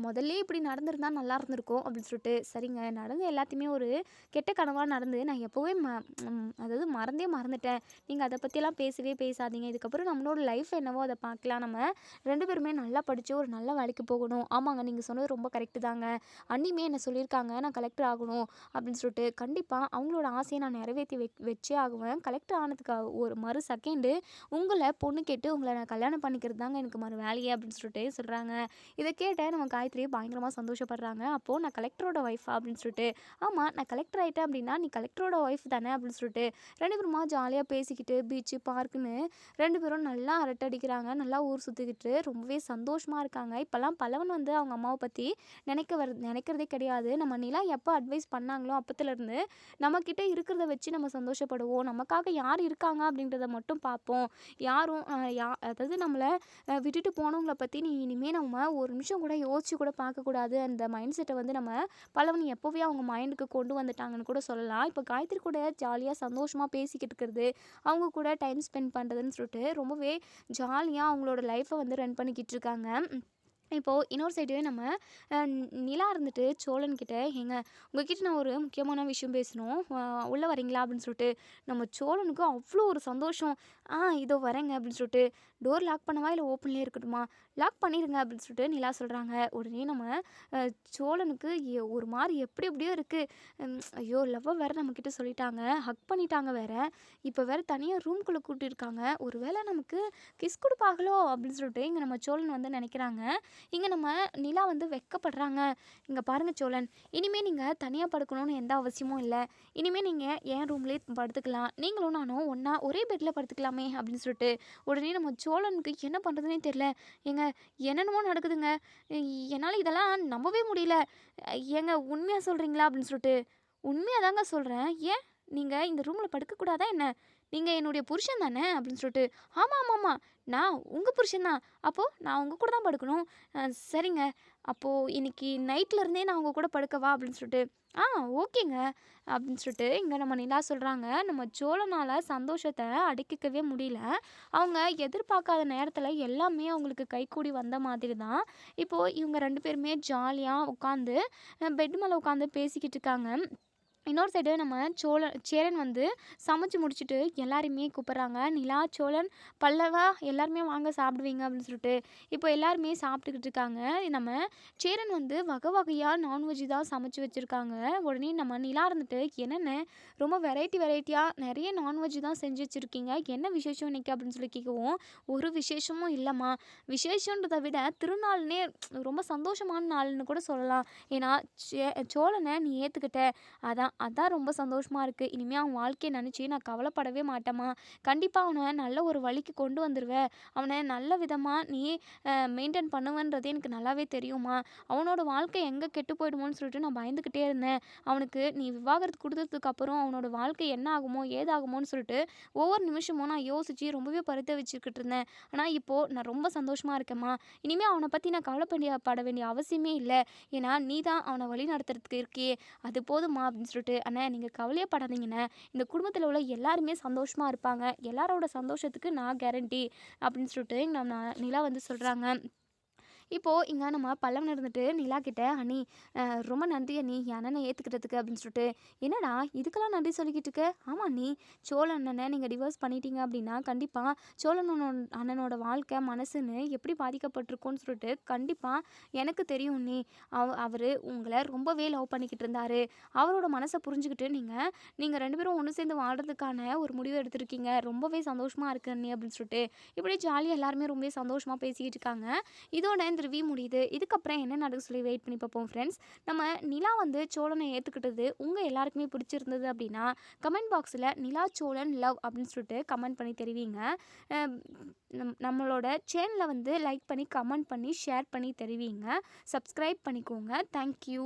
முதல்ல இப்படி நடந்திருந்தா நல்லா இருந்திருக்கும் அப்படின்னு சொல்லிட்டு, சரிங்க நடந்து எல்லாத்தையுமே ஒரு கெட்ட கனவாக நடந்து நான் எப்போவே அதாவது மறந்துட்டேன், நீங்கள் அதை பற்றியெல்லாம் பேசவே பேசாதீங்க, இதுக்கப்புறம் நம்மளோட லைஃப் என்னவோ அதை பார்க்கலாம், நம்ம 2 பேருமே நல்லா படித்து ஒரு நல்ல வேலைக்கு போகணும், ஆமாங்க நீங்கள் சொன்னது ரொம்ப கரெக்டு தாங்க, அண்ணியுமே என்ன சொல்லியிருக்காங்க நான் கலெக்டர் ஆகணும் அப்படின்னு சொல்லிட்டு, கண்டிப்பாக அவங்களோட ஆசையை நான் நிறைவேற்றி வச்சே ஆகுவேன், கலெக்டர் ஆனதுக்கு ஒரு மறு செகண்டு உங்களை பொண்ணு கேட்டு உங்களை நான் கல்யாணம் பண்ணிக்கிறது தாங்க எனக்கு மறு வேலையே அப்படின்னு சொல்லிட்டு சொல்கிறாங்க. இதை கேட்ட நம்ம காயத்ரி பயங்கரமாக சந்தோஷப்படுறாங்க. அப்போது நான் கலெக்டரோட ஒய்ஃபா அப்படின்னு சொல்லிட்டு, ஆமாம் நான் கலெக்டர் ஆகிட்டேன் அப்படின்னா நீ கலெக்டரோட ஒய்ஃப் தானே அப்படின்னு சொல்லிட்டு 2 பேருமா ஜாலியாக பேசிக்கிட்டு பீச்சு பார்க்குன்னு 2 பேரும் நல்லா அரட்டடிக்கிறாங்க, நல்லா ஊர் சுற்றிக்கிட்டு ரொம்பவே சந்தோஷமாக இருக்காங்க. இப்போல்லாம் பல்லவன் வந்து அவங்க அம்மாவை பற்றி நினைக்கிறதே கிடையாது. நம்ம நிலா எப்போ அட்வைஸ் பண்ணாங்களோ அப்போத்துலேருந்து நம்மக்கிட்ட இருக்கிறத வச்சு நம்ம சந்தோஷப்படுவோம், நமக்காக யார் இருக்காங்க அப்படின்றத மட்டும் பார்ப்போம், யாரும் அதாவது நம்மளை விட்டுட்டு போனவங்கள பற்றி நீ இனிமேல் நம்ம ஒரு நிமிஷம் கூட யோசிச்சு கூட பார்க்கக்கூடாது, அந்த மைண்ட் செட்டை வந்து நம்ம பல்லவன் எப்போவே அவங்க மைண்டுக்கு கொண்டு வந்துட்டாங்கன்னு கூட சொல்லலாம். இப்போ காயத்ரி கூட ஜாலியாக சந்தோஷமாக பேசிக்கிட்டு இருக்கிறது, அவங்க கூட டைம் ஸ்பெண்ட் பண்ணுறதுன்னு சொல்லிட்டு ரொம்பவே ஜாலியாக அவங்களோட லைஃப்பை வந்து ரன் பண்ணிக்கிட்டு இருக்காங்க. இப்போது இன்னொரு சைடு நம்ம நிலா இருந்துட்டு சோழன்கிட்ட, ஏங்க உங்ககிட்ட நான் ஒரு முக்கியமான விஷயம் பேசணும், உள்ளே வரீங்களா அப்படின்னு சொல்லிட்டு, நம்ம சோழனுக்கு அவ்வளோ ஒரு சந்தோஷம், இதோ வரேங்க அப்படின்னு சொல்லிட்டு, டோர் லாக் பண்ணவா இல்லை ஓப்பன்லேயே இருக்கட்டுமா, லாக் பண்ணிடுங்க அப்படின்னு சொல்லிட்டு நிலா சொல்கிறாங்க. உடனே நம்ம சோழனுக்கு ஒரு மாதிரி எப்படி எப்படியோ இருக்குது, ஐயோ லவ்வை வேறு நம்மக்கிட்ட சொல்லிட்டாங்க, ஹக் பண்ணிட்டாங்க வேறு, இப்போ வேறு தனியாக ரூம்குள்ளே கூட்டியிருக்காங்க, ஒரு வேளை நமக்கு கிஸ் கொடுப்பாங்களோ அப்படின்னு சொல்லிட்டு இங்கே நம்ம சோழன் வந்து நினைக்கிறாங்க. இங்கே நம்ம நிலா வந்து வெக்கப்படுறாங்க. இங்கே பாருங்கள் சோழன், இனிமேல் நீங்கள் தனியாக படுக்கணும்னு எந்த அவசியமும் இல்லை, இனிமேல் நீங்கள் என் ரூம்லேயே படுத்துக்கலாம், நீங்களும் நானும் ஒன்றா ஒரே பெட்டில் படுத்துக்கலாமே அப்படின்னு சொல்லிட்டு, உடனே நம்ம சோழனுக்கு என்ன பண்ணுறதுனே தெரில, ஏங்க என்னென்னமோ நடக்குதுங்க, என்னால் இதெல்லாம் நம்பவே முடியல, ஏங்க உண்மையாக சொல்கிறீங்களா அப்படின்னு சொல்லிட்டு, உண்மையாக தாங்க சொல்கிறேன், ஏன் நீங்கள் இந்த ரூமில் படுக்கக்கூடாதா என்ன, நீங்கள் என்னுடைய புருஷன் தானே அப்படின்னு சொல்லிட்டு, ஆமாம் ஆமாம் ஆமாம் நான் உங்கள் புருஷன் தான், அப்போது நான் உங்கள் கூட தான் படுக்கணும், சரிங்க அப்போது இன்னைக்கு நைட்லேருந்தே நான் உங்கள் கூட படுக்கவா அப்படின்னு சொல்லிட்டு, ஓகேங்க அப்படின்னு சொல்லிட்டு இங்கே நம்ம நிலா சொல்கிறாங்க. நம்ம சோழனால் சந்தோஷத்தை அடக்கிக்கவே முடியல, அவங்க எதிர்பார்க்காத நேரத்தில் எல்லாமே அவங்களுக்கு கைக்கூடி வந்த மாதிரி தான். இப்போது இவங்க 2 பேருமே ஜாலியாக உட்காந்து பெட் மேலே உட்காந்து பேசிக்கிட்டு இருக்காங்க. இன்னொரு சைடு நம்ம சேரன் வந்து சமைச்சு முடிச்சுட்டு எல்லாருமே கூப்பிட்றாங்க, நிலா சோழன் பல்லவா எல்லாருமே வாங்க சாப்பிடுவீங்க அப்படின்னு சொல்லிட்டு, இப்போ எல்லாருமே சாப்பிட்டுக்கிட்டு இருக்காங்க. நம்ம சேரன் வந்து வகை வகையாக நான்வெஜ் தான் சமைச்சு வச்சுருக்காங்க. உடனே நம்ம நிலா இருந்துட்டு, என்னென்ன ரொம்ப வெரைட்டியாக நிறைய நான்வெஜ் தான் செஞ்சு வச்சுருக்கீங்க, என்ன விசேஷம் இன்னைக்கு அப்படின்னு சொல்லி கேட்கவும், ஒரு விசேஷமும் இல்லைம்மா, விசேஷன்றதை விட திருநாள்னே ரொம்ப சந்தோஷமான நாள்னு கூட சொல்லலாம், ஏன்னா சோழனை நீ ஏற்றுக்கிட்ட, அதான் அதான் ரொம்ப சந்தோஷமா இருக்குது. இனிமேல் அவன் வாழ்க்கையை நினச்சி நான் கவலைப்படவே மாட்டேம்மா. கண்டிப்பாக அவனை நல்ல ஒரு வழிக்கு கொண்டு வந்துடுவேன். அவனை நல்ல விதமாக நீ மெயின்டைன் பண்ணுவேன்றது எனக்கு நல்லாவே தெரியுமா. அவனோட வாழ்க்கை எங்கே கெட்டு போயிடுமோன்னு சொல்லிட்டு நான் பயந்துக்கிட்டே இருந்தேன். அவனுக்கு நீ விவாகரத்து கொடுத்ததுக்கப்புறம் அவனோட வாழ்க்கை என்ன ஆகுமோ ஏதாகுமோன்னு சொல்லிட்டு ஒவ்வொரு நிமிஷமும் நான் யோசித்து ரொம்பவே பரிதவிச்சுக்கிட்டு இருந்தேன். ஆனால் இப்போது நான் ரொம்ப சந்தோஷமாக இருக்கேம்மா. இனிமேல் அவனை பற்றி நான் கவலைப்பட வேண்டிய அவசியமே இல்லை. ஏன்னா நீ தான் அவனை வழி நடத்துறதுக்கு இருக்கியே, அது போதுமா அப்படின்னு சொல்லிட்டு. அண்ணே நீங்கள் கவலையே படாதீங்கண்ணே, இந்த குடும்பத்தில் உள்ள எல்லாருமே சந்தோஷமாக இருப்பாங்க, எல்லாரோட சந்தோஷத்துக்கு நான் கேரண்டி அப்படின்னு சொல்லிட்டு நம்ம நிலா வந்து சொல்கிறாங்க. இப்போது இங்கே நம்ம பல்லவன் இருந்துட்டு நிலா கிட்ட அண்ணி ரொம்ப நன்றி அண்ணி என் அண்ணனை ஏற்றுக்கிட்டதுக்கு அப்படின்னு சொல்லிட்டு. என்னடா இதுக்கெல்லாம் நன்றி சொல்லிக்கிட்டு இருக்க? ஆமாம் அண்ணி, சோழ அண்ணனை நீங்கள் டிவோர்ஸ் பண்ணிட்டீங்க அப்படின்னா கண்டிப்பாக அண்ணனோட வாழ்க்கை மனசுன்னு எப்படி பாதிக்கப்பட்டிருக்கோன்னு சொல்லிட்டு கண்டிப்பாக எனக்கு தெரியும் அண்ணி. அவர் உங்களை ரொம்பவே லவ் பண்ணிக்கிட்டு இருந்தார். அவரோட மனசை புரிஞ்சுக்கிட்டு நீங்கள் ரெண்டு பேரும் ஒன்று சேர்ந்து வாழ்கிறதுக்கான ஒரு முடிவு எடுத்திருக்கீங்க. ரொம்பவே சந்தோஷமாக இருக்கு அண்ணி அப்படின்னு சொல்லிட்டு இப்படி ஜாலியாக எல்லாருமே ரொம்பவே சந்தோஷமாக பேசிக்கிட்டு இருக்காங்க. இதோட இந்த ரிவ்யூ முடியுது. இதுக்கப்புறம் என்ன நடக்குது சொல்லி வெயிட் பண்ணி பார்ப்போம் ஃப்ரெண்ட்ஸ். நம்ம நிலா வந்து சோழனை ஏற்றுக்கிட்டது உங்கள் எல்லாருக்குமே பிடிச்சிருந்தது அப்படின்னா கமெண்ட் பாக்ஸில் நிலா சோழன் லவ் அப்படின்னு சொல்லிட்டு கமெண்ட் பண்ணி தெரிவிங்க. நம்மளோட சேனலை வந்து லைக் பண்ணி கமெண்ட் பண்ணி ஷேர் பண்ணி தெரிவிங்க. சப்ஸ்கிரைப் பண்ணிக்கோங்க. தேங்க்யூ.